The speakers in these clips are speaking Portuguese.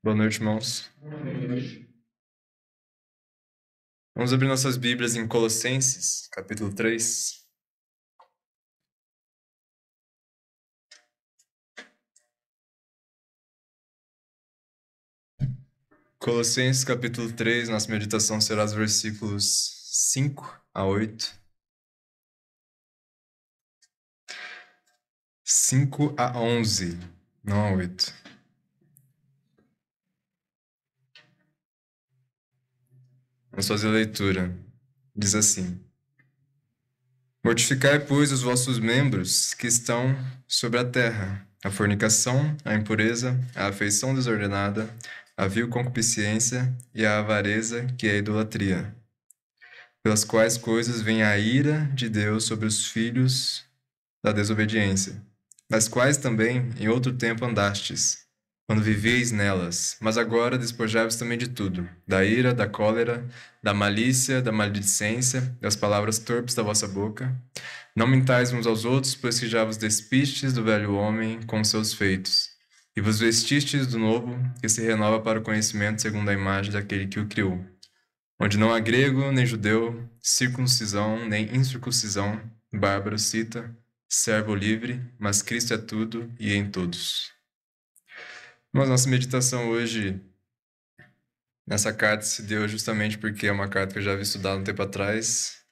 Boa noite, irmãos. Vamos abrir nossas Bíblias em Colossenses, capítulo 3. Colossenses, capítulo 3, nossa meditação será os versículos 5 a 8. 5 a 11, não a 8. Vamos fazer a leitura. Diz assim: Mortificai, pois, os vossos membros que estão sobre a terra, a fornicação, a impureza, a afeição desordenada, a vil concupiscência e a avareza, que é a idolatria, pelas quais coisas vem a ira de Deus sobre os filhos da desobediência, das quais também em outro tempo andastes, quando vivíeis nelas, mas agora despojai-vos também de tudo, da ira, da cólera, da malícia, da maledicência, das palavras torpes da vossa boca. Não mintais uns aos outros, pois que já vos despistes do velho homem com seus feitos, e vos vestistes do novo, que se renova para o conhecimento segundo a imagem daquele que o criou, onde não há grego, nem judeu, circuncisão, nem incircuncisão, bárbaro, cita, servo ou livre, mas Cristo é tudo e em todos. Mas nossa meditação hoje nessa carta se deu justamente porque é uma carta que eu já havia estudado um tempo atrás.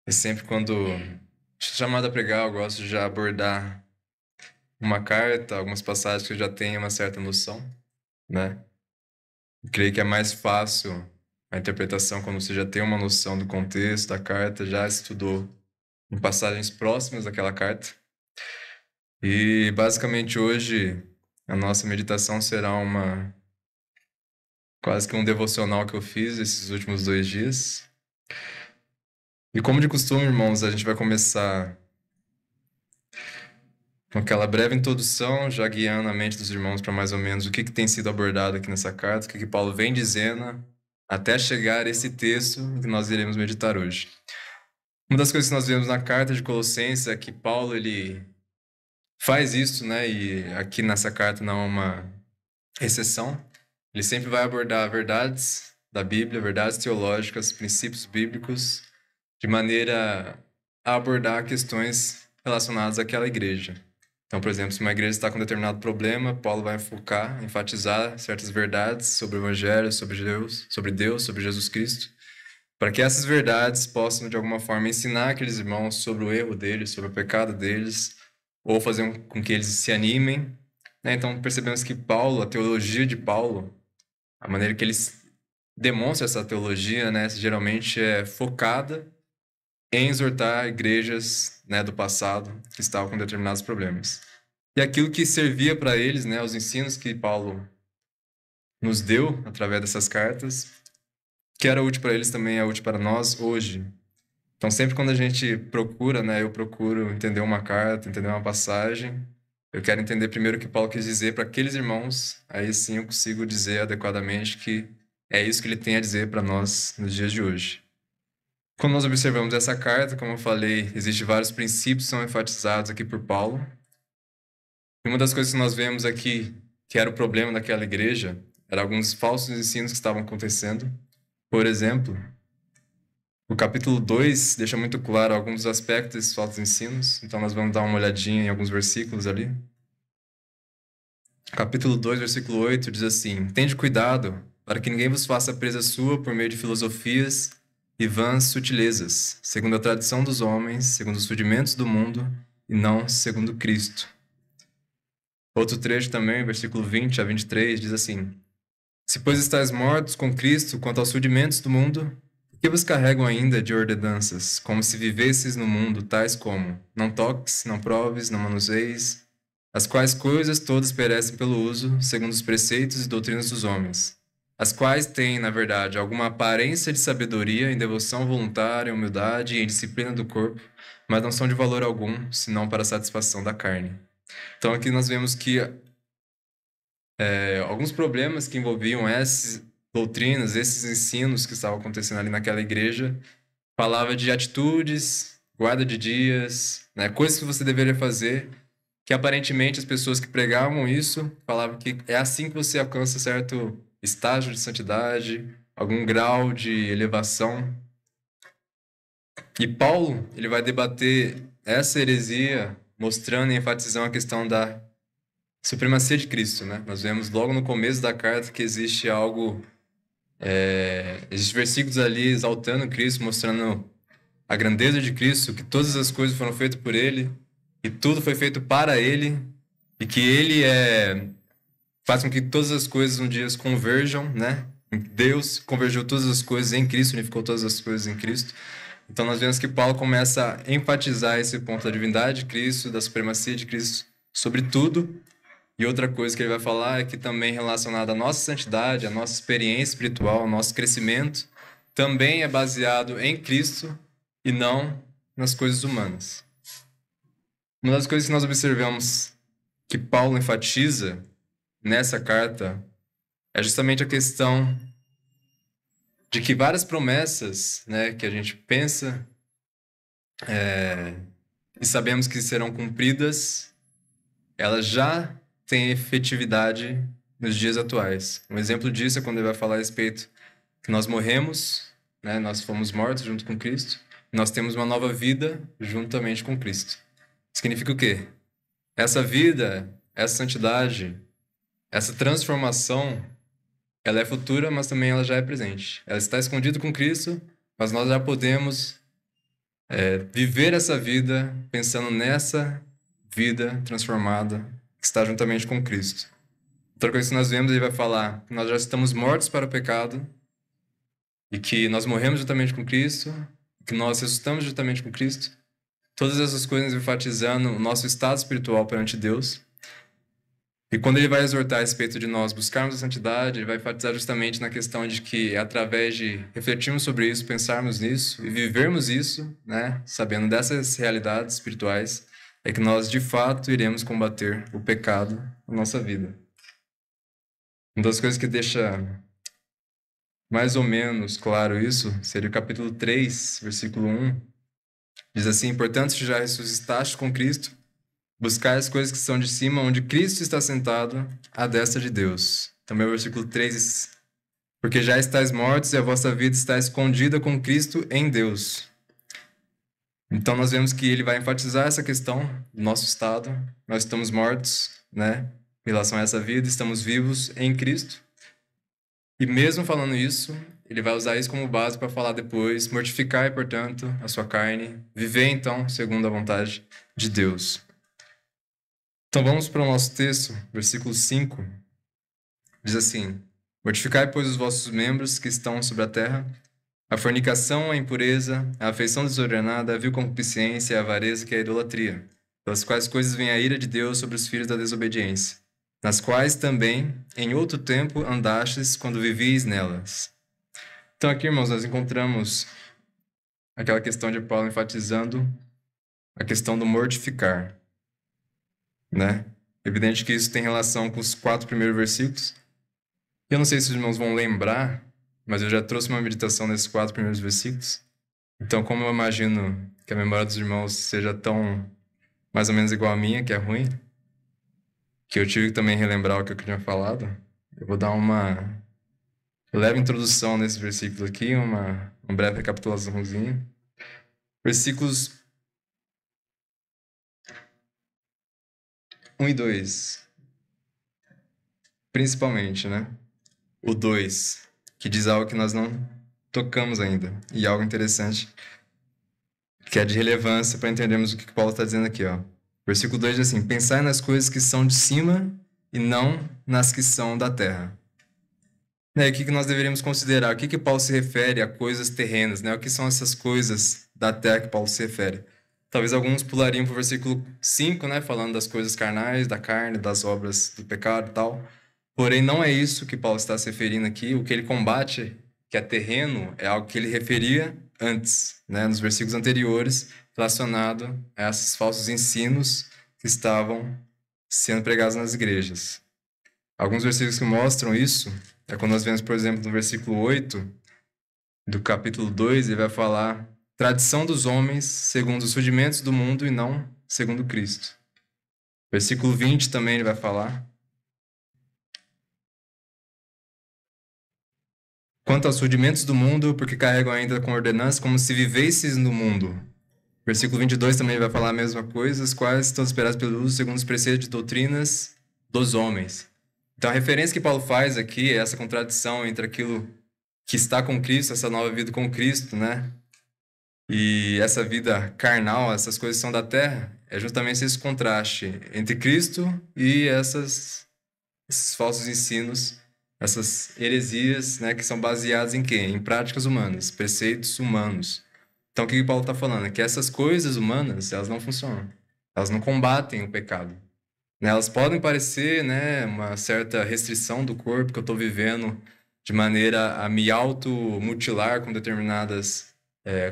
E sempre quando chamado a pregar, eu gosto de já abordar uma carta, algumas passagens que eu já tenho uma certa noção, né? Eu creio que é mais fácil a interpretação quando você já tem uma noção do contexto da carta, já estudou em passagens próximas daquela carta. E basicamente hoje a nossa meditação será quase que um devocional que eu fiz esses últimos 2 dias. E como de costume, irmãos, a gente vai começar com aquela breve introdução, já guiando a mente dos irmãos para mais ou menos o que tem sido abordado aqui nessa carta, o que Paulo vem dizendo, até chegar a esse texto que nós iremos meditar hoje. Uma das coisas que nós vemos na carta de Colossenses é que Paulo, ele faz isso, né? E aqui nessa carta não é uma exceção. Ele sempre vai abordar verdades da Bíblia, verdades teológicas, princípios bíblicos, de maneira a abordar questões relacionadas àquela igreja. Então, por exemplo, se uma igreja está com um determinado problema, Paulo vai focar, enfatizar certas verdades sobre o Evangelho, sobre Deus, sobre Jesus Cristo, para que essas verdades possam, de alguma forma, ensinar aqueles irmãos sobre o erro deles, sobre o pecado deles, ou fazer com que eles se animem, né? Então, percebemos que Paulo, a teologia de Paulo, a maneira que ele demonstra essa teologia, né, geralmente é focada em exortar igrejas, né, do passado que estavam com determinados problemas. E aquilo que servia para eles, né, os ensinos que Paulo nos deu através dessas cartas, que era útil para eles também é útil para nós hoje. Então, sempre quando a gente procura, né, eu procuro entender uma carta, entender uma passagem, eu quero entender primeiro o que Paulo quis dizer para aqueles irmãos, aí sim eu consigo dizer adequadamente que é isso que ele tem a dizer para nós nos dias de hoje. Quando nós observamos essa carta, como eu falei, existem vários princípios que são enfatizados aqui por Paulo. E uma das coisas que nós vemos aqui, que era o problema daquela igreja, eram alguns falsos ensinos que estavam acontecendo. Por exemplo, o capítulo 2 deixa muito claro alguns dos aspectos desses falsos ensinos, então nós vamos dar uma olhadinha em alguns versículos ali. Capítulo 2, versículo 8 diz assim: Tende cuidado para que ninguém vos faça presa sua por meio de filosofias e vãs sutilezas, segundo a tradição dos homens, segundo os rudimentos do mundo, e não segundo Cristo. Outro trecho também, versículo 20 a 23, diz assim: Se, pois, estáis mortos com Cristo quanto aos rudimentos do mundo, por que vos carregam ainda de ordenanças, como se vivesseis no mundo, tais como: não toques, não proves, não manuseis, as quais coisas todas perecem pelo uso, segundo os preceitos e doutrinas dos homens, as quais têm, na verdade, alguma aparência de sabedoria em devoção voluntária, humildade e em disciplina do corpo, mas não são de valor algum, senão para a satisfação da carne. Então aqui nós vemos que alguns problemas que envolviam essas doutrinas, esses ensinos que estavam acontecendo ali naquela igreja, falava de atitudes, guarda de dias, né, coisas que você deveria fazer que aparentemente as pessoas que pregavam isso falavam que é assim que você alcança certo estágio de santidade, algum grau de elevação. E Paulo, ele vai debater essa heresia, mostrando e enfatizando a questão da supremacia de Cristo, né? Nós vemos logo no começo da carta que existe algo, existem versículos ali exaltando Cristo, mostrando a grandeza de Cristo, que todas as coisas foram feitas por Ele, e tudo foi feito para Ele, e que Ele faz com que todas as coisas um dia converjam, né? Deus convergiu todas as coisas em Cristo, unificou todas as coisas em Cristo. Então nós vemos que Paulo começa a enfatizar esse ponto da divindade de Cristo, da supremacia de Cristo sobre tudo. E outra coisa que ele vai falar é que também relacionada à nossa santidade, à nossa experiência espiritual, ao nosso crescimento, também é baseado em Cristo e não nas coisas humanas. Uma das coisas que nós observamos que Paulo enfatiza nessa carta é justamente a questão de que várias promessas, né, que a gente pensa e sabemos que serão cumpridas, elas já têm efetividade nos dias atuais. Um exemplo disso é quando ele vai falar a respeito que nós morremos, né, nós fomos mortos junto com Cristo, e nós temos uma nova vida juntamente com Cristo. Significa o quê? Essa vida, essa santidade, essa transformação, ela é futura, mas também ela já é presente. Ela está escondida com Cristo, mas nós já podemos viver essa vida pensando nessa vida transformada que está juntamente com Cristo. Outra coisa que nós vemos, ele vai falar que nós já estamos mortos para o pecado e que nós morremos juntamente com Cristo, que nós ressuscitamos juntamente com Cristo. Todas essas coisas enfatizando o nosso estado espiritual perante Deus. E quando ele vai exortar a respeito de nós buscarmos a santidade, ele vai enfatizar justamente na questão de que é através de refletirmos sobre isso, pensarmos nisso e vivermos isso, né, sabendo dessas realidades espirituais, é que nós de fato iremos combater o pecado na nossa vida. Uma das coisas que deixa mais ou menos claro isso seria o capítulo 3, versículo 1. Diz assim: portanto, se já ressuscitaste com Cristo, buscai as coisas que são de cima, onde Cristo está sentado à destra de Deus. Também o versículo 3, porque já estáis mortos e a vossa vida está escondida com Cristo em Deus. Então nós vemos que ele vai enfatizar essa questão do nosso estado. Nós estamos mortos, né, em relação a essa vida, estamos vivos em Cristo. E mesmo falando isso, ele vai usar isso como base para falar depois: mortificai, portanto, a sua carne, viver então segundo a vontade de Deus. Então vamos para o nosso texto, versículo 5. Diz assim: mortificai, pois, os vossos membros que estão sobre a terra, a fornicação, a impureza, a afeição desordenada, a vil concupiscência, a avareza, que é a idolatria, pelas quais coisas vem a ira de Deus sobre os filhos da desobediência, nas quais também, em outro tempo, andastes quando vivíeis nelas. Então aqui, irmãos, nós encontramos aquela questão de Paulo enfatizando a questão do mortificar, né? Evidente que isso tem relação com os 4 primeiros versículos. Eu não sei se os irmãos vão lembrar, mas eu já trouxe uma meditação nesses 4 primeiros versículos. Então, como eu imagino que a memória dos irmãos seja tão mais ou menos igual à minha, que é ruim, que eu tive que também relembrar o que eu tinha falado, eu vou dar uma leve introdução nesse versículo aqui, uma breve recapitulaçãozinha. Versículos 1 e 2. Principalmente, né? O 2, que diz algo que nós não tocamos ainda. E algo interessante, que é de relevância para entendermos o que Paulo está dizendo aqui, ó. Versículo 2 diz assim: pensai nas coisas que são de cima e não nas que são da terra. Né, o que nós deveríamos considerar? O que Paulo se refere a coisas terrenas? Né? O que são essas coisas da terra que Paulo se refere? Talvez alguns pulariam para o versículo 5, né? Falando das coisas carnais, da carne, das obras do pecado e tal. Porém, não é isso que Paulo está se referindo aqui. O que ele combate, que é terreno, é algo que ele referia antes, né? Nos versículos anteriores, relacionado a esses falsos ensinos que estavam sendo pregados nas igrejas. Alguns versículos que mostram isso é quando nós vemos, por exemplo, no versículo 8 do capítulo 2, ele vai falar: tradição dos homens segundo os rudimentos do mundo e não segundo Cristo. Versículo 20 também ele vai falar. Quanto aos rudimentos do mundo, porque carregam ainda com ordenança, como se vivesses no mundo. Versículo 22 também vai falar a mesma coisa, as quais estão esperadas pelo uso segundo os preceitos de doutrinas dos homens. Então a referência que Paulo faz aqui é essa contradição entre aquilo que está com Cristo, essa nova vida com Cristo, né? E essa vida carnal, essas coisas que são da terra, é justamente esse contraste entre Cristo e esses falsos ensinos, essas heresias, né, que são baseadas em quê? Em práticas humanas, preceitos humanos. Então, o que Paulo está falando? É que essas coisas humanas, elas não funcionam. Elas não combatem o pecado. Né? Elas podem parecer, né, uma certa restrição do corpo que eu estou vivendo de maneira a me automutilar com determinadas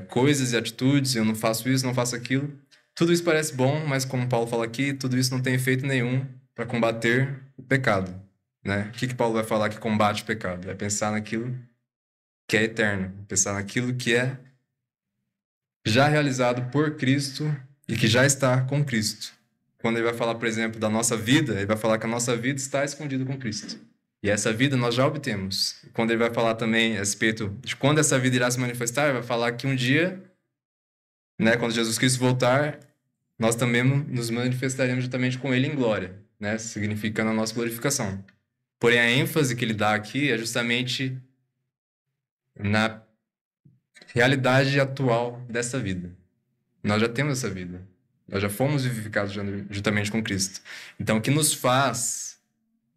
coisas e atitudes. Eu não faço isso, não faço aquilo. Tudo isso parece bom, mas como Paulo fala aqui, tudo isso não tem efeito nenhum para combater o pecado. Né? O que Paulo vai falar que combate o pecado? É pensar naquilo que é eterno, pensar naquilo que é já realizado por Cristo e que já está com Cristo. Quando ele vai falar, por exemplo, da nossa vida, ele vai falar que a nossa vida está escondida com Cristo. E essa vida nós já obtemos. Quando ele vai falar também a respeito de quando essa vida irá se manifestar, ele vai falar que um dia, né, quando Jesus Cristo voltar, nós também nos manifestaremos juntamente com ele em glória, né, significando a nossa glorificação. Porém, a ênfase que ele dá aqui é justamente na realidade atual dessa vida. Nós já temos essa vida. Nós já fomos vivificados juntamente com Cristo. Então, o que nos faz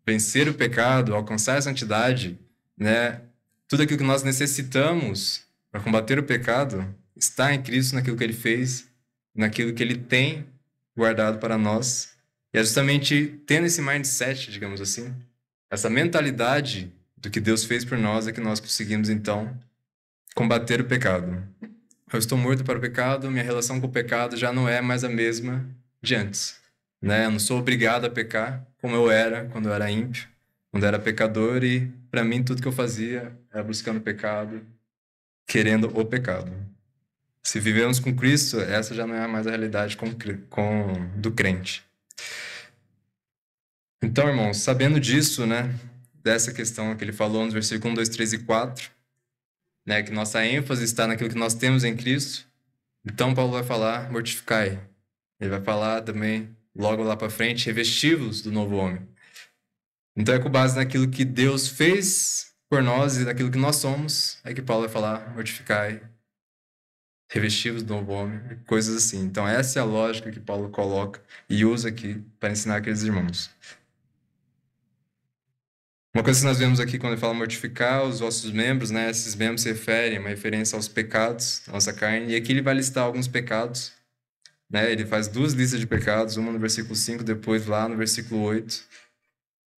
vencer o pecado, alcançar a santidade, né? Tudo aquilo que nós necessitamos para combater o pecado está em Cristo, naquilo que Ele fez, naquilo que Ele tem guardado para nós. E é justamente tendo esse mindset, digamos assim, essa mentalidade do que Deus fez por nós, é que nós conseguimos, então, combater o pecado. Eu estou morto para o pecado, minha relação com o pecado já não é mais a mesma de antes. Né? Eu não sou obrigado a pecar como eu era quando eu era ímpio, quando eu era pecador, e para mim tudo que eu fazia era buscando o pecado, querendo o pecado. Se vivemos com Cristo, essa já não é mais a realidade do crente. Então, irmãos, sabendo disso, né, dessa questão que ele falou nos versículos 1, 2, 3 e 4, né, que nossa ênfase está naquilo que nós temos em Cristo, então Paulo vai falar, mortificai. Ele vai falar também, logo lá para frente, revestivos do novo homem. Então é com base naquilo que Deus fez por nós e naquilo que nós somos, é que Paulo vai falar, mortificai, revestivos do novo homem, coisas assim. Então essa é a lógica que Paulo coloca e usa aqui para ensinar aqueles irmãos. Uma coisa que nós vemos aqui quando ele fala mortificar os vossos membros, né? Esses membros se referem, uma referência aos pecados da nossa carne. E aqui ele vai listar alguns pecados, né? Ele faz duas listas de pecados, uma no versículo 5, depois lá no versículo 8.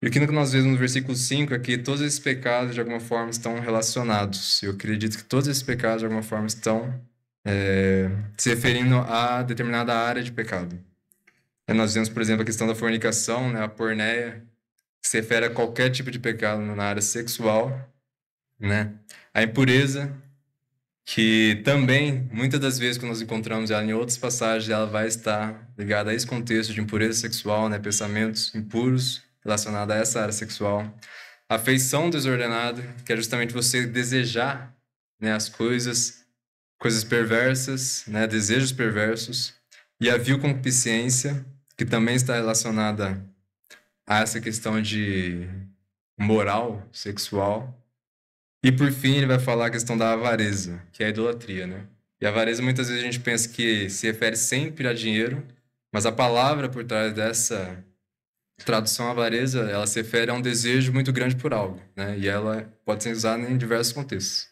E aqui no que nós vemos no versículo 5 é que todos esses pecados de alguma forma estão relacionados. Eu acredito que todos esses pecados de alguma forma estão se referindo a determinada área de pecado. E nós vemos, por exemplo, a questão da fornicação, né? A porneia, que se refere a qualquer tipo de pecado na área sexual, né? A impureza, que também, muitas das vezes que nós encontramos ela em outras passagens, ela vai estar ligada a esse contexto de impureza sexual, né? Pensamentos impuros relacionados a essa área sexual. A afeição desordenada, que é justamente você desejar, né, as coisas perversas, né? Desejos perversos. E a vil concupiscência, que também está relacionada a essa questão de moral sexual. E por fim, ele vai falar a questão da avareza, que é a idolatria, né? E a avareza, muitas vezes a gente pensa que se refere sempre a dinheiro, mas a palavra por trás dessa tradução avareza, ela se refere a um desejo muito grande por algo, né? E ela pode ser usada em diversos contextos,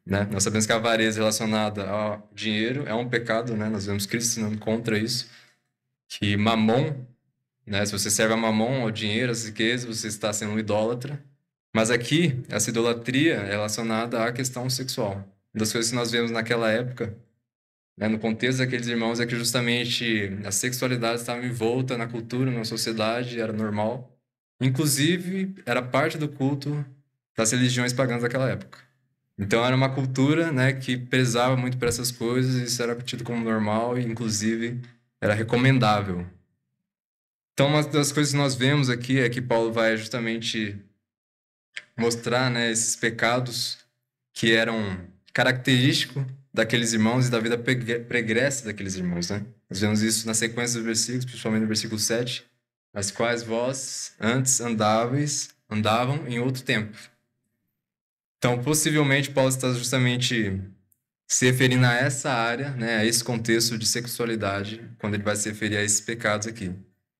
né? Nós sabemos que a avareza relacionada ao dinheiro é um pecado, né? Nós vemos Cristo ensinando contra isso, que mamon, né? Se você serve a mamon, ao dinheiro, às riquezas, você está sendo um idólatra. Mas aqui, essa idolatria é relacionada à questão sexual. Uma das coisas que nós vemos naquela época, né, no contexto daqueles irmãos, é que justamente a sexualidade estava envolta na cultura, na sociedade, era normal. Inclusive, era parte do culto das religiões pagãs daquela época. Então, era uma cultura, né, que prezava muito por essas coisas, e isso era tido como normal e, inclusive, era recomendável. Então, uma das coisas que nós vemos aqui é que Paulo vai justamente mostrar, né, esses pecados que eram característicos daqueles irmãos e da vida pregressa daqueles irmãos, né? Nós vemos isso na sequência dos versículos, principalmente no versículo 7, as quais vós antes andavam em outro tempo. Então, possivelmente, Paulo está justamente se referindo a essa área, né, a esse contexto de sexualidade, quando ele vai se referir a esses pecados aqui.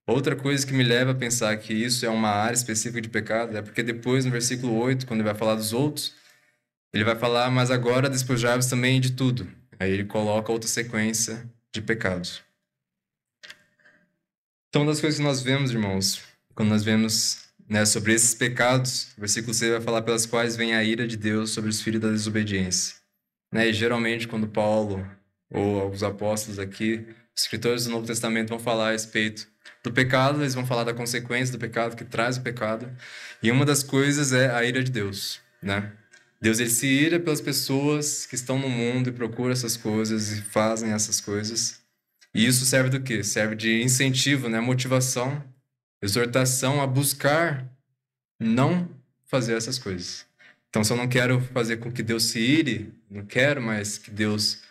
Outra coisa que me leva a pensar que isso é uma área específica de pecado é porque depois, no versículo 8, quando ele vai falar dos outros, ele vai falar, mas agora despojai-vos também de tudo. Aí ele coloca outra sequência de pecados. Então, uma das coisas que nós vemos, irmãos, quando nós vemos, né, sobre esses pecados, o versículo 6 vai falar pelas quais vem a ira de Deus sobre os filhos da desobediência. Né? E geralmente, quando Paulo ou os apóstolos aqui, os escritores do Novo Testamento vão falar a respeito do pecado, eles vão falar da consequência do pecado, que traz o pecado. E uma das coisas é a ira de Deus, né? Deus, ele se ira pelas pessoas que estão no mundo e procuram essas coisas e fazem essas coisas. E isso serve do quê? Serve de incentivo, né? Motivação, exortação a buscar não fazer essas coisas. Então, se eu não quero fazer com que Deus se ire, não quero mais que Deus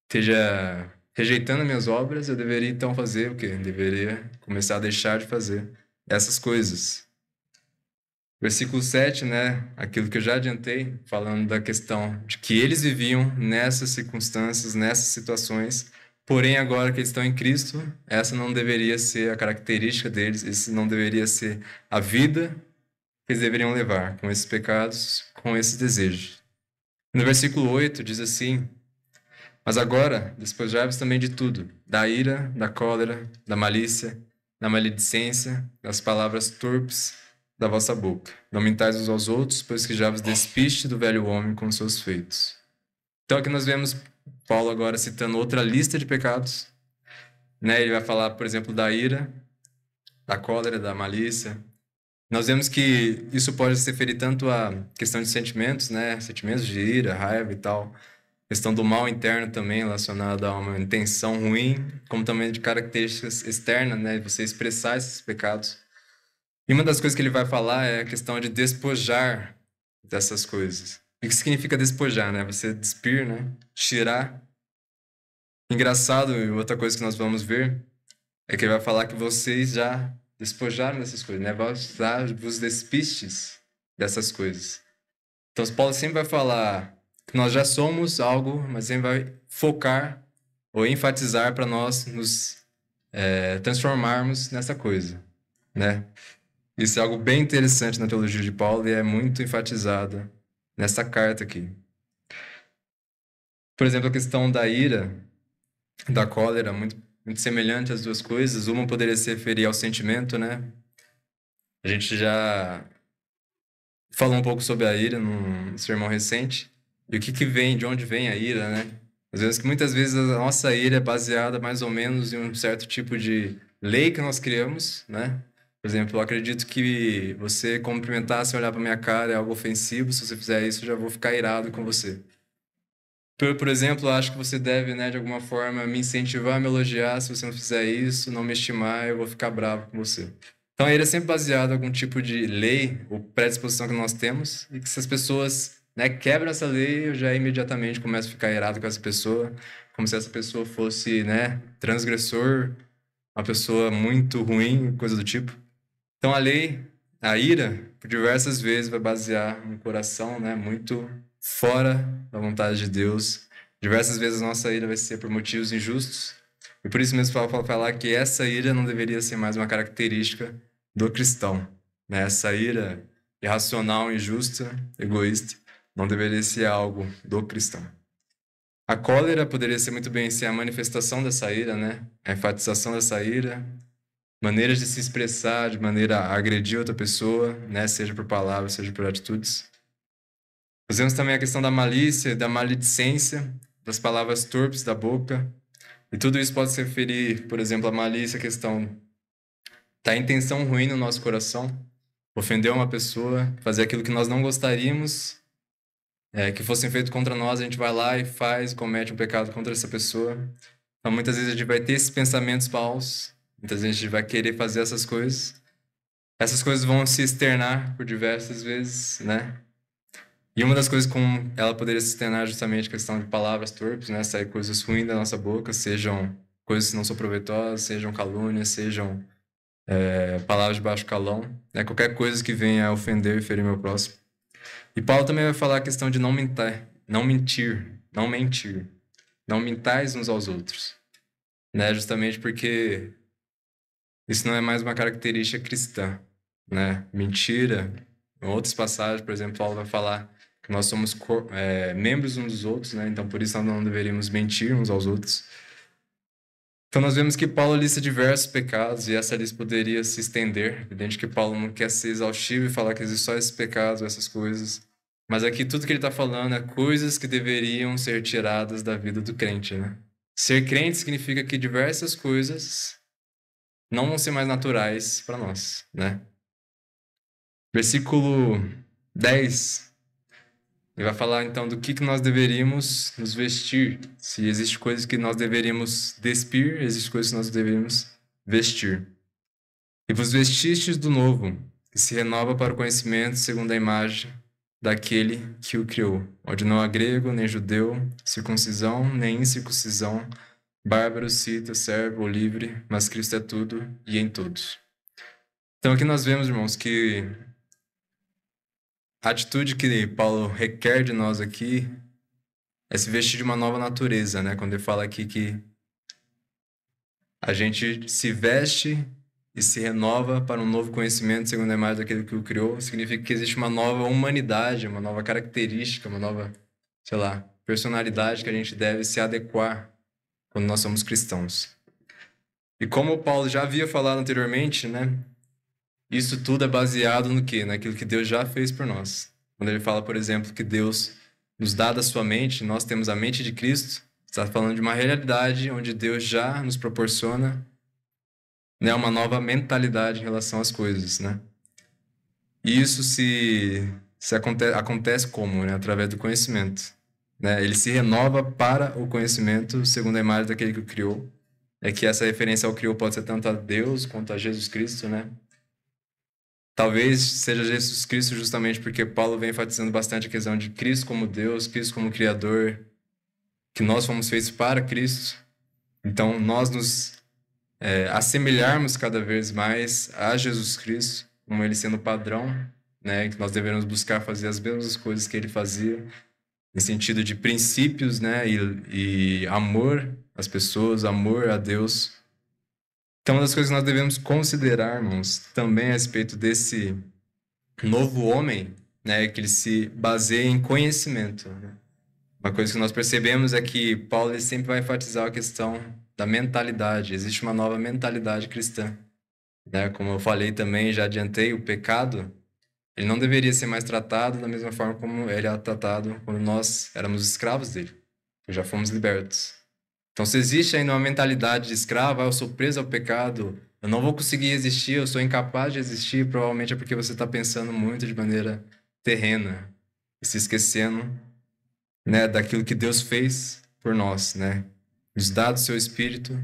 esteja rejeitando minhas obras, eu deveria então fazer o quê? Eu deveria começar a deixar de fazer essas coisas. Versículo 7, né? Aquilo que eu já adiantei, falando da questão de que eles viviam nessas circunstâncias, nessas situações, porém agora que eles estão em Cristo, essa não deveria ser a característica deles, isso não deveria ser a vida que eles deveriam levar com esses pecados, com esses desejos. No versículo 8 diz assim: mas agora, despojai-vos também de tudo, da ira, da cólera, da malícia, da maledicência, das palavras torpes da vossa boca. Não mentais uns aos outros, pois que já vos despiste do velho homem com seus feitos. Então aqui nós vemos Paulo agora citando outra lista de pecados. Né? Ele vai falar, por exemplo, da ira, da cólera, da malícia. Nós vemos que isso pode se referir tanto à questão de sentimentos, né? Sentimentos de ira, raiva e tal. Questão do mal interno também relacionado a uma intenção ruim, como também de características externas, né? Você expressar esses pecados. E uma das coisas que ele vai falar é a questão de despojar dessas coisas. O que significa despojar, né? Você despir, né? Tirar. Engraçado, e outra coisa que nós vamos ver é que ele vai falar que vocês já despojaram dessas coisas, né? Vos despistes dessas coisas. Então, Paulo sempre vai falar que nós já somos algo, mas sempre vai focar ou enfatizar para nós nos transformarmos nessa coisa, né? Isso é algo bem interessante na teologia de Paulo e é muito enfatizado nessa carta aqui. Por exemplo, a questão da ira, da cólera, muito semelhante às duas coisas. Uma poderia se referir ao sentimento, né? A gente já falou um pouco sobre a ira num sermão recente. E o que vem, de onde vem a ira, né? Às vezes que muitas vezes a nossa ira é baseada mais ou menos em um certo tipo de lei que nós criamos, né? Por exemplo, eu acredito que você cumprimentar sem olhar para minha cara é algo ofensivo. Se você fizer isso, eu já vou ficar irado com você. Por exemplo, eu acho que você deve, né, de alguma forma, me incentivar, me elogiar. Se você não fizer isso, não me estimar, eu vou ficar bravo com você. Então, a ira é sempre baseada em algum tipo de lei ou predisposição que nós temos. E que se as pessoas, né, quebram essa lei, eu já imediatamente começo a ficar irado com essa pessoa. Como se essa pessoa fosse, né, transgressor, uma pessoa muito ruim, coisa do tipo. Então, a lei, a ira, por diversas vezes vai basear um coração, né, muito fora da vontade de Deus. Diversas vezes a nossa ira vai ser por motivos injustos. E por isso mesmo Paulo fala falar que essa ira não deveria ser mais uma característica do cristão, né? Essa ira irracional, injusta, egoísta, não deveria ser algo do cristão. A cólera poderia ser muito bem ser a manifestação dessa ira, né? A enfatização dessa ira, maneiras de se expressar de maneira a agredir outra pessoa, né? Seja por palavras, seja por atitudes. Nós vemos também a questão da malícia, da maledicência, das palavras torpes da boca. E tudo isso pode se referir, por exemplo, à malícia, a questão da intenção ruim no nosso coração, ofender uma pessoa, fazer aquilo que nós não gostaríamos que fosse feito contra nós, a gente vai lá e faz, comete um pecado contra essa pessoa. Então, muitas vezes a gente vai ter esses pensamentos maus, Muitas vezes a gente vai querer fazer essas coisas. Essas coisas vão se externar por diversas vezes, né? E uma das coisas como ela poderia se externar é justamente a questão de palavras torpes, né? Sair coisas ruins da nossa boca, sejam coisas que não são proveitosas, sejam calúnias, sejam palavras de baixo calão, né? Qualquer coisa que venha a ofender e ferir meu próximo. E Paulo também vai falar a questão de não mentir, não mentais uns aos outros, né? Justamente porque isso não é mais uma característica cristã, né? Mentira. Em outras passagens, por exemplo, Paulo vai falar que nós somos membros uns dos outros, né? Então, por isso nós não deveríamos mentir uns aos outros. Então, nós vemos que Paulo lista diversos pecados e essa lista poderia se estender. Evidente que Paulo não quer ser exaustivo e falar que existem só esses pecados, essas coisas. Mas aqui tudo que ele está falando é coisas que deveriam ser tiradas da vida do crente, né? Ser crente significa que diversas coisas não vão ser mais naturais para nós, né? Versículo 10, ele vai falar então do que nós deveríamos nos vestir. Se existe coisas que nós deveríamos despir, existe coisas que nós deveríamos vestir. E vos vestistes do novo, que se renova para o conhecimento segundo a imagem daquele que o criou, onde não há grego, nem judeu, circuncisão, nem incircuncisão, bárbaro, cita, servo ou livre, mas Cristo é tudo e em todos. Então aqui nós vemos, irmãos, que a atitude que Paulo requer de nós aqui é se vestir de uma nova natureza, né? Quando ele fala aqui que a gente se veste e se renova para um novo conhecimento segundo a imagem daquele que o criou, significa que existe uma nova humanidade, uma nova característica, uma nova, sei lá, personalidade que a gente deve se adequar quando nós somos cristãos. E como Paulo já havia falado anteriormente, né? Isso tudo é baseado no quê? Naquilo que Deus já fez por nós. Quando ele fala, por exemplo, que Deus nos dá da sua mente, nós temos a mente de Cristo, está falando de uma realidade onde Deus já nos proporciona, né, uma nova mentalidade em relação às coisas, né? E isso acontece como? Né? Através do conhecimento. Né? Ele se renova para o conhecimento segundo a imagem daquele que o criou. É que essa referência ao criou pode ser tanto a Deus quanto a Jesus Cristo, né? Talvez seja Jesus Cristo justamente porque Paulo vem enfatizando bastante a questão de Cristo como Deus, Cristo como Criador, que nós fomos feitos para Cristo. Então, nós nos assemelharmos cada vez mais a Jesus Cristo, como ele sendo o padrão, né? Que nós devemos buscar fazer as mesmas coisas que ele fazia, em sentido de princípios, né? E amor às pessoas, amor a Deus. Então, uma das coisas que nós devemos considerar, irmãos, também a respeito desse novo homem, né, que ele se baseia em conhecimento. Né? Uma coisa que nós percebemos é que Paulo ele sempre vai enfatizar a questão da mentalidade. Existe uma nova mentalidade cristã. Né? Como eu falei também, já adiantei, o pecado ele não deveria ser mais tratado da mesma forma como ele era tratado quando nós éramos escravos dele, que já fomos libertos. Então, se existe ainda uma mentalidade de escravo, eu sou preso ao pecado, eu não vou conseguir existir, eu sou incapaz de existir, provavelmente é porque você está pensando muito de maneira terrena e se esquecendo, né, daquilo que Deus fez por nós, né? Nos dá do seu Espírito.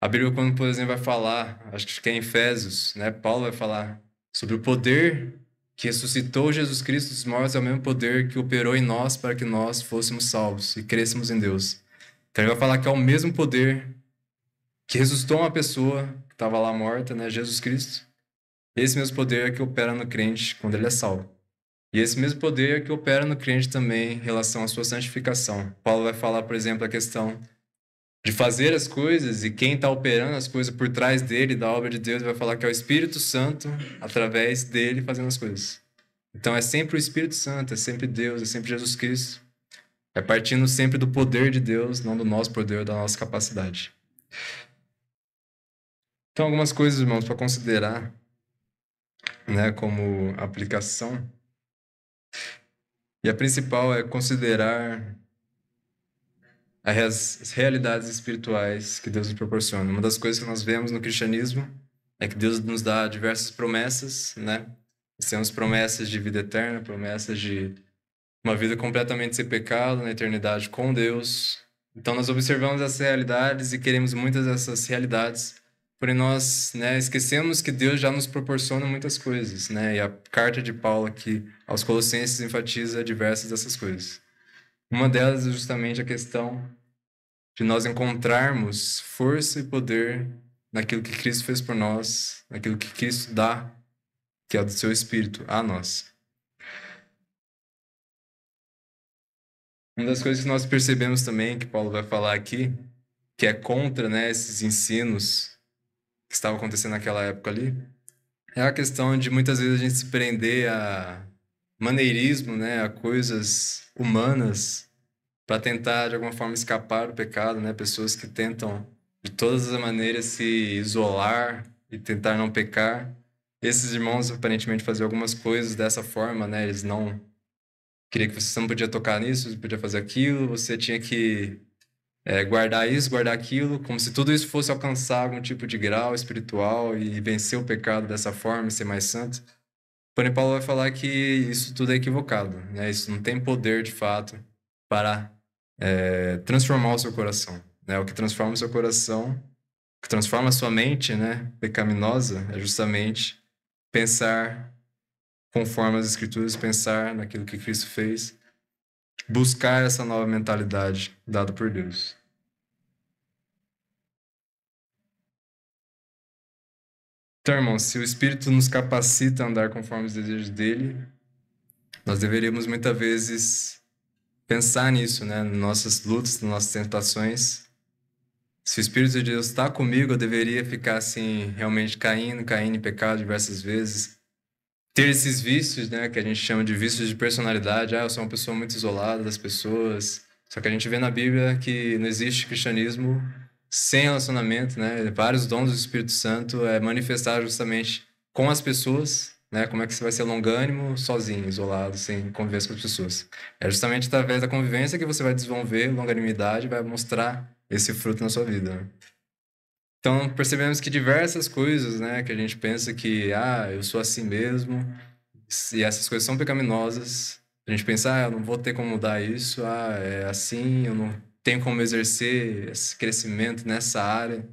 A Bíblia, quando, por exemplo, vai falar, acho que é em Efésios, né? Paulo vai falar sobre o poder que ressuscitou Jesus Cristo dos mortos, é o mesmo poder que operou em nós para que nós fôssemos salvos e crescêssemos em Deus. Então ele vai falar que é o mesmo poder que ressuscitou uma pessoa que estava lá morta, né? Jesus Cristo. Esse mesmo poder é que opera no crente quando ele é salvo. E esse mesmo poder é que opera no crente também em relação à sua santificação. Paulo vai falar, por exemplo, a questão de fazer as coisas e quem está operando as coisas por trás dele, da obra de Deus, vai falar que é o Espírito Santo através dele fazendo as coisas. Então é sempre o Espírito Santo, é sempre Deus, é sempre Jesus Cristo. É partindo sempre do poder de Deus, não do nosso poder, da nossa capacidade. Então, algumas coisas, irmãos, para considerar, né, como aplicação. E a principal é considerar as realidades espirituais que Deus nos proporciona. Uma das coisas que nós vemos no cristianismo é que Deus nos dá diversas promessas, né? Temos promessas de vida eterna, promessas de uma vida completamente sem pecado, na eternidade com Deus. Então, nós observamos essas realidades e queremos muitas dessas realidades, porém nós, né, esquecemos que Deus já nos proporciona muitas coisas, né? E a carta de Paulo aqui aos Colossenses enfatiza diversas dessas coisas. Uma delas é justamente a questão de nós encontrarmos força e poder naquilo que Cristo fez por nós, naquilo que Cristo dá, que é do seu Espírito, a nós. Uma das coisas que nós percebemos também, que Paulo vai falar aqui, que é contra, né, esses ensinos que estavam acontecendo naquela época ali, é a questão de muitas vezes a gente se prender a maneirismo, né, a coisas humanas para tentar de alguma forma escapar do pecado, né? Pessoas que tentam de todas as maneiras se isolar e tentar não pecar. Esses irmãos aparentemente faziam algumas coisas dessa forma, né? Eles não queriam que você não podia tocar nisso, você podia fazer aquilo, você tinha que guardar isso, guardar aquilo, como se tudo isso fosse alcançar algum tipo de grau espiritual e vencer o pecado dessa forma e ser mais santo. Porém, Paulo vai falar que isso tudo é equivocado, né? Isso não tem poder, de fato, para transformar o seu coração, né? O que transforma o seu coração, o que transforma a sua mente, né, pecaminosa, é justamente pensar conforme as Escrituras, pensar naquilo que Cristo fez, buscar essa nova mentalidade dada por Deus. Então, irmãos, se o Espírito nos capacita a andar conforme os desejos dele, nós deveríamos muitas vezes pensar nisso, né? Nas nossas lutas, nas nossas tentações. Se o Espírito de Deus está comigo, eu deveria ficar assim, realmente caindo em pecado diversas vezes. Ter esses vícios, né? Que a gente chama de vícios de personalidade. Ah, eu sou uma pessoa muito isolada das pessoas. Só que a gente vê na Bíblia que não existe cristianismo sem relacionamento, né? Vários dons do Espírito Santo é manifestar justamente com as pessoas, né? Como é que você vai ser longânimo sozinho, isolado, sem conviver com as pessoas. É justamente através da convivência que você vai desenvolver longanimidade e vai mostrar esse fruto na sua vida, né? Então, percebemos que diversas coisas, né? Que a gente pensa que, eu sou assim mesmo, e essas coisas são pecaminosas. A gente pensa, eu não vou ter como mudar isso, é assim, eu não tenho como exercer esse crescimento nessa área.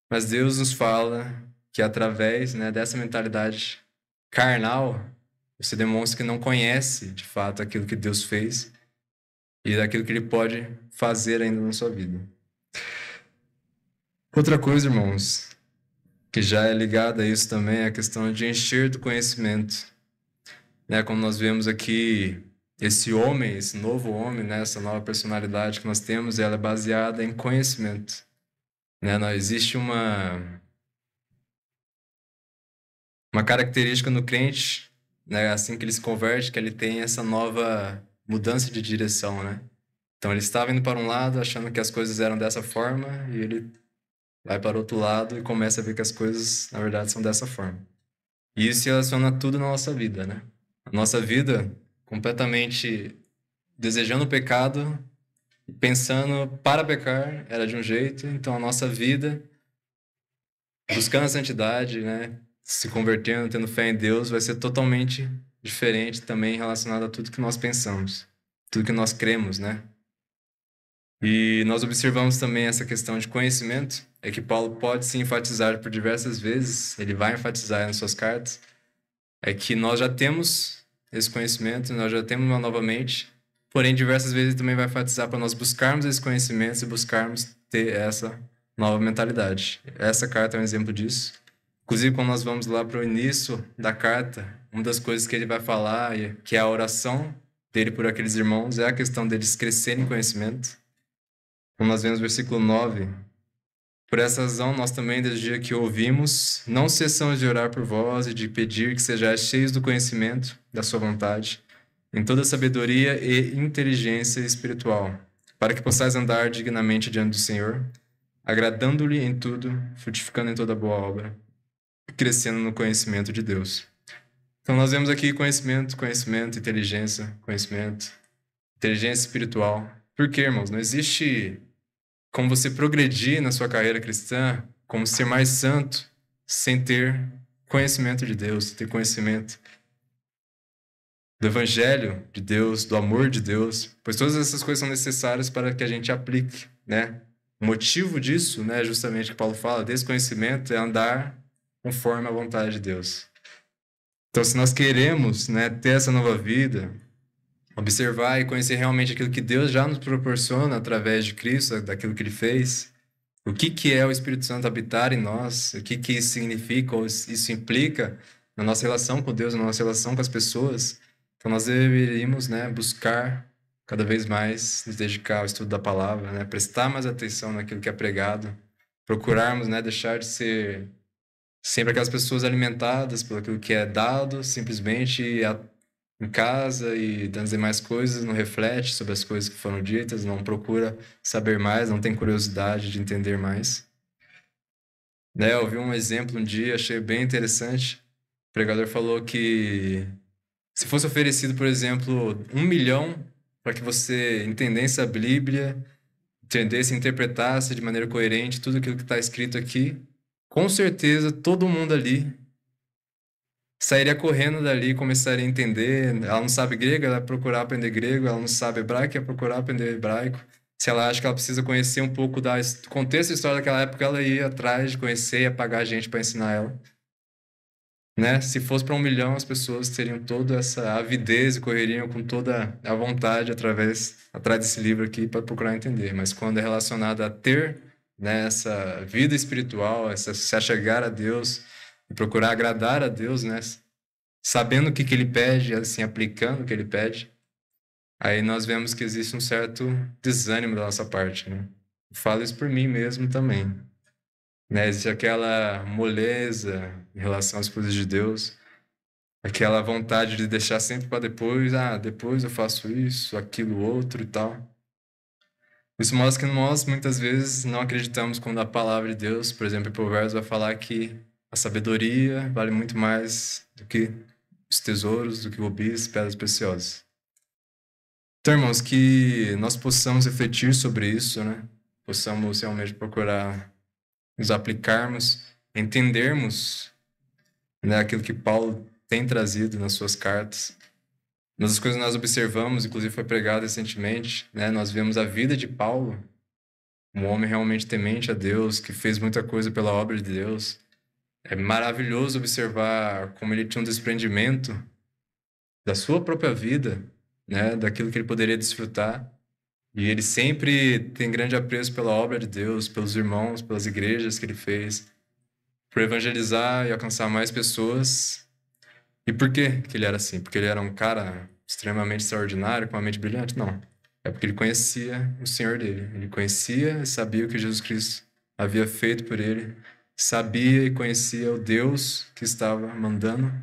Mas Deus nos fala que através, né, dessa mentalidade carnal, você demonstra que não conhece, de fato, aquilo que Deus fez e daquilo que Ele pode fazer ainda na sua vida. Outra coisa, irmãos, que já é ligada a isso também, é a questão de encher do conhecimento. Né, como nós vemos aqui, esse homem, esse novo homem, né, essa nova personalidade que nós temos, ela é baseada em conhecimento. Né? Não existe uma característica no crente, né, assim que ele se converte, que ele tem essa nova mudança de direção, né? Então ele estava indo para um lado, achando que as coisas eram dessa forma, e ele vai para o outro lado e começa a ver que as coisas, na verdade, são dessa forma. E isso se relaciona a tudo na nossa vida, né? A nossa vida completamente desejando o pecado, pensando para pecar, era de um jeito, então a nossa vida, buscando a santidade, né, se convertendo, tendo fé em Deus, vai ser totalmente diferente também relacionado a tudo que nós pensamos, tudo que nós cremos, né? E nós observamos também essa questão de conhecimento, é que Paulo pode se enfatizar por diversas vezes, ele vai enfatizar nas suas cartas, é que nós já temos esse conhecimento, nós já temos uma nova mente, porém diversas vezes ele também vai enfatizar para nós buscarmos esse conhecimento e buscarmos ter essa nova mentalidade. Essa carta é um exemplo disso. Inclusive, quando nós vamos lá para o início da carta, uma das coisas que ele vai falar, que é a oração dele por aqueles irmãos, é a questão deles crescerem em conhecimento. Como nós vemos no versículo 9, por essa razão, nós também, desde o dia que ouvimos, não cessamos de orar por vós e de pedir que sejais cheios do conhecimento da sua vontade, em toda sabedoria e inteligência espiritual, para que possais andar dignamente diante do Senhor, agradando-lhe em tudo, frutificando em toda boa obra, e crescendo no conhecimento de Deus. Então, nós vemos aqui conhecimento, inteligência espiritual. Por quê, irmãos? Não existe como você progredir na sua carreira cristã, como ser mais santo, sem ter conhecimento de Deus, ter conhecimento do Evangelho de Deus, do amor de Deus, pois todas essas coisas são necessárias para que a gente aplique, né, O motivo disso, né, justamente que Paulo fala, desse conhecimento é andar conforme a vontade de Deus. Então, se nós queremos, né, ter essa nova vida, observar e conhecer realmente aquilo que Deus já nos proporciona através de Cristo, daquilo que Ele fez, o que é o Espírito Santo habitar em nós, o que isso significa ou isso implica na nossa relação com Deus, na nossa relação com as pessoas, então nós deveríamos, né, buscar cada vez mais nos dedicar ao estudo da palavra, né, prestar mais atenção naquilo que é pregado, procurarmos, né, deixar de ser sempre aquelas pessoas alimentadas pelo aquilo que é dado, simplesmente em casa e das demais coisas, não reflete sobre as coisas que foram ditas, não procura saber mais, não tem curiosidade de entender mais. Né, eu vi um exemplo um dia, achei bem interessante. O pregador falou que se fosse oferecido, por exemplo, 1 milhão para que você entendesse a Bíblia, entendesse e interpretasse de maneira coerente tudo aquilo que está escrito aqui, com certeza todo mundo ali sairia correndo dali e começaria a entender. Ela não sabe grego, ela vai procurar aprender grego. Ela não sabe hebraico, ela vai procurar aprender hebraico. Se ela acha que ela precisa conhecer um pouco do contexto e história daquela época, ela ia atrás de conhecer e pagar gente para ensinar ela. Né? Se fosse para 1 milhão, as pessoas teriam toda essa avidez e correriam com toda a vontade atrás desse livro aqui para procurar entender. Mas quando é relacionado a ter, né, essa vida espiritual, se achegar a Deus e procurar agradar a Deus, né, sabendo o que Ele pede, assim, aplicando o que Ele pede, aí nós vemos que existe um certo desânimo da nossa parte. Né? Eu falo isso por mim mesmo também. Né? Existe aquela moleza em relação às coisas de Deus, aquela vontade de deixar sempre para depois, depois eu faço isso, aquilo, outro e tal. Isso mostra que nós, muitas vezes, não acreditamos quando a palavra de Deus, por exemplo, em Provérbios, vai falar que a sabedoria vale muito mais do que os tesouros, do que rubis, pedras preciosas. Então, irmãos, que nós possamos refletir sobre isso, né? Possamos realmente procurar nos aplicarmos, entendermos, né, aquilo que Paulo tem trazido nas suas cartas. Uma das coisas que nós observamos, inclusive foi pregado recentemente, né, nós vemos a vida de Paulo, um homem realmente temente a Deus, que fez muita coisa pela obra de Deus. É maravilhoso observar como ele tinha um desprendimento da sua própria vida, né, daquilo que ele poderia desfrutar. E ele sempre tem grande apreço pela obra de Deus, pelos irmãos, pelas igrejas que ele fez, por evangelizar e alcançar mais pessoas. E por que ele era assim? Porque ele era um cara extremamente extraordinário, com uma mente brilhante? Não. É porque ele conhecia o Senhor dele. Ele conhecia e sabia o que Jesus Cristo havia feito por ele. Sabia e conhecia o Deus que estava mandando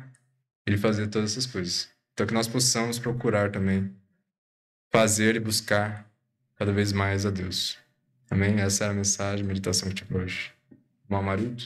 ele fazer todas essas coisas. Então que nós possamos procurar também fazer e buscar cada vez mais a Deus. Amém? Essa era a mensagem, a meditação que tive hoje. Bom marido.